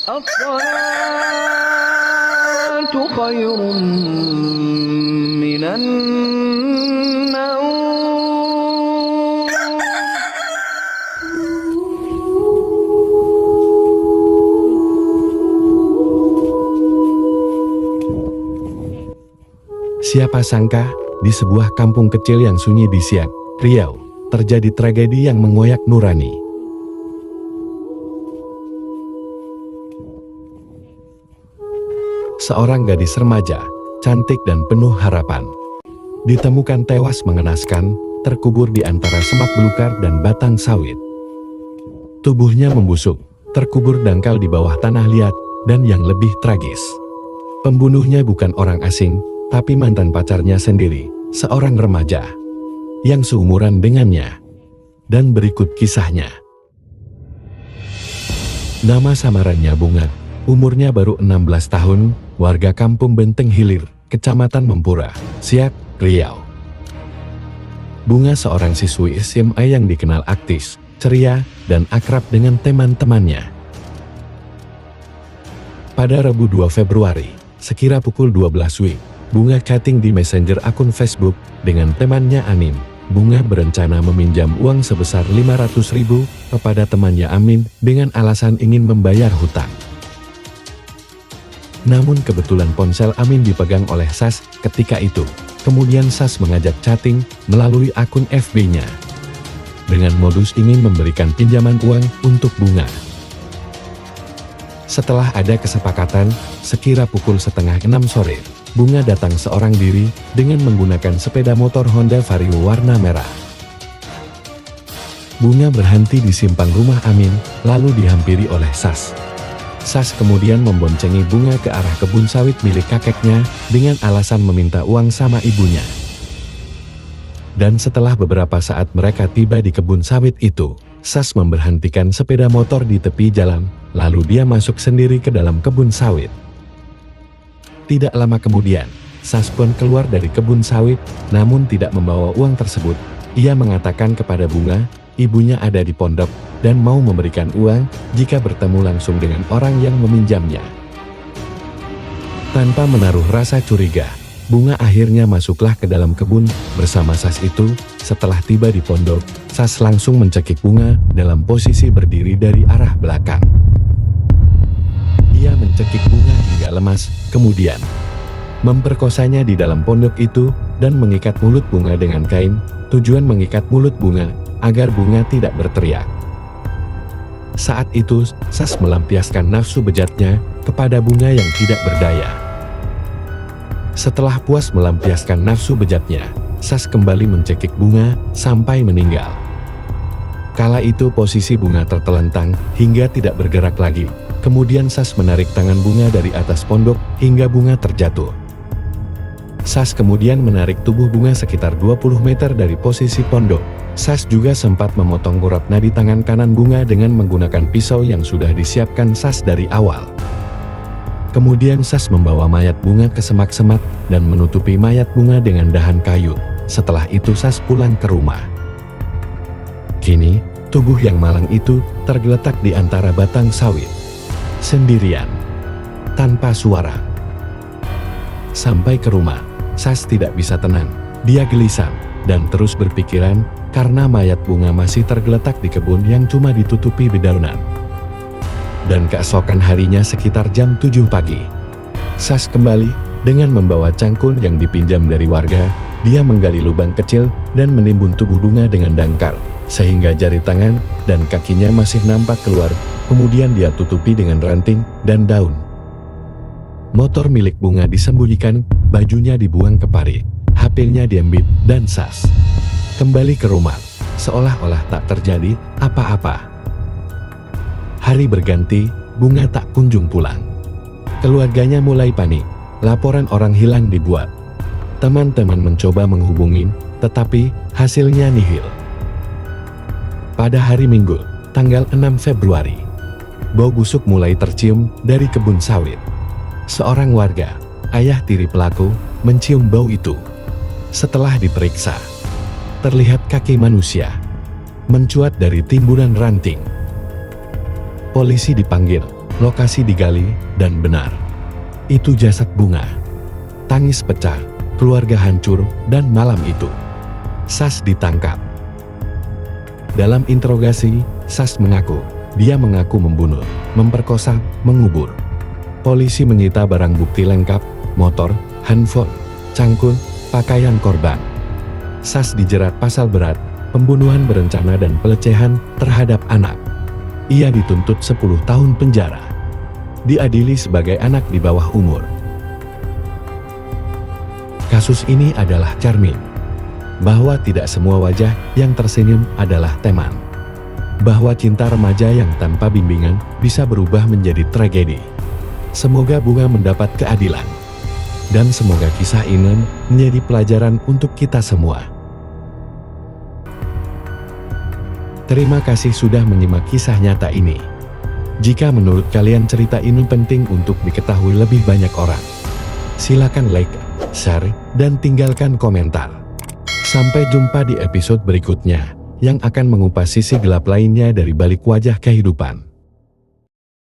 الصلاة خير من النوم. Siapa sangka, di sebuah kampung kecil yang sunyi di Siak, Riau, terjadi tragedi yang mengoyak nurani. Seorang gadis remaja, cantik dan penuh harapan, ditemukan tewas mengenaskan, terkubur di antara semak belukar dan batang sawit. Tubuhnya membusuk, terkubur dangkal di bawah tanah liat, dan yang lebih tragis, pembunuhnya bukan orang asing, tapi mantan pacarnya sendiri, seorang remaja yang seumuran dengannya. Dan berikut kisahnya. Nama samarannya Bunga, umurnya baru 16 tahun, warga kampung Benteng Hilir, Kecamatan Mempura, Siak, Riau. Bunga seorang siswi SMA yang dikenal aktif, ceria, dan akrab dengan teman-temannya. Pada Rabu 2 Februari, sekira pukul 12 WIB, Bunga chatting di Messenger akun Facebook dengan temannya Amin. Bunga berencana meminjam uang sebesar 500.000 kepada temannya Amin dengan alasan ingin membayar hutang. Namun kebetulan ponsel Amin dipegang oleh Sas ketika itu. Kemudian Sas mengajak chatting melalui akun FB-nya dengan modus ingin memberikan pinjaman uang untuk Bunga. Setelah ada kesepakatan, sekira pukul 5:30 sore, Bunga datang seorang diri dengan menggunakan sepeda motor Honda Vario warna merah. Bunga berhenti di simpang rumah Amin, lalu dihampiri oleh Sas. Sas kemudian memboncengi Bunga ke arah kebun sawit milik kakeknya dengan alasan meminta uang sama ibunya. Dan setelah beberapa saat mereka tiba di kebun sawit itu, Sas memberhentikan sepeda motor di tepi jalan, lalu dia masuk sendiri ke dalam kebun sawit. Tidak lama kemudian, Sas pun keluar dari kebun sawit, namun tidak membawa uang tersebut. Ia mengatakan kepada Bunga, ibunya ada di pondok, dan mau memberikan uang jika bertemu langsung dengan orang yang meminjamnya. Tanpa menaruh rasa curiga, Bunga akhirnya masuklah ke dalam kebun bersama Sas itu. Setelah tiba di pondok, Sas langsung mencekik Bunga dalam posisi berdiri dari arah belakang. Ia mencekik Bunga hingga lemas, kemudian memperkosanya di dalam pondok itu dan mengikat mulut Bunga dengan kain. Tujuan mengikat mulut Bunga agar Bunga tidak berteriak. Saat itu, Sas melampiaskan nafsu bejatnya kepada Bunga yang tidak berdaya. Setelah puas melampiaskan nafsu bejatnya, Sas kembali mencekik Bunga sampai meninggal. Kala itu posisi Bunga tertelentang hingga tidak bergerak lagi. Kemudian Sas menarik tangan Bunga dari atas pondok hingga Bunga terjatuh. Sas kemudian menarik tubuh Bunga sekitar 20 meter dari posisi pondok. Sas juga sempat memotong urat nadi tangan kanan Bunga dengan menggunakan pisau yang sudah disiapkan Sas dari awal. Kemudian Sas membawa mayat Bunga ke semak-semak dan menutupi mayat Bunga dengan dahan kayu. Setelah itu Sas pulang ke rumah. Kini, tubuh yang malang itu tergeletak di antara batang sawit, sendirian, tanpa suara. Sampai ke rumah, Sas tidak bisa tenang. Dia gelisah dan terus berpikiran karena mayat Bunga masih tergeletak di kebun yang cuma ditutupi dedaunan. Dan keesokan harinya sekitar jam 7 pagi, Sas kembali dengan membawa cangkul yang dipinjam dari warga. Dia menggali lubang kecil dan menimbun tubuh Bunga dengan dangkal, sehingga jari tangan dan kakinya masih nampak keluar. Kemudian dia tutupi dengan ranting dan daun. Motor milik Bunga disembunyikan, bajunya dibuang ke parit, HP-nya diambil, dan Sas kembali ke rumah, seolah-olah tak terjadi apa-apa. Hari berganti, Bunga tak kunjung pulang. Keluarganya mulai panik, laporan orang hilang dibuat. Teman-teman mencoba menghubungi, tetapi hasilnya nihil. Pada hari Minggu, tanggal 6 Februari, bau busuk mulai tercium dari kebun sawit. Seorang warga, ayah tiri pelaku, mencium bau itu. Setelah diperiksa, terlihat kaki manusia mencuat dari timbunan ranting. Polisi dipanggil, lokasi digali, dan benar. Itu jasad Bunga. Tangis pecah, keluarga hancur, dan malam itu Sas ditangkap. Dalam interogasi, Sas mengaku, dia mengaku membunuh, memperkosa, mengubur. Polisi menyita barang bukti lengkap, motor, handphone, cangkul, pakaian korban. Sas dijerat pasal berat, pembunuhan berencana dan pelecehan terhadap anak. Ia dituntut 10 tahun penjara. Diadili sebagai anak di bawah umur. Kasus ini adalah cermin bahwa tidak semua wajah yang tersenyum adalah teman. Bahwa cinta remaja yang tanpa bimbingan bisa berubah menjadi tragedi. Semoga Bunga mendapat keadilan. Dan semoga kisah ini menjadi pelajaran untuk kita semua. Terima kasih sudah menyimak kisah nyata ini. Jika menurut kalian cerita ini penting untuk diketahui lebih banyak orang, silakan like, share, dan tinggalkan komentar. Sampai jumpa di episode berikutnya, yang akan mengupas sisi gelap lainnya dari balik wajah kehidupan.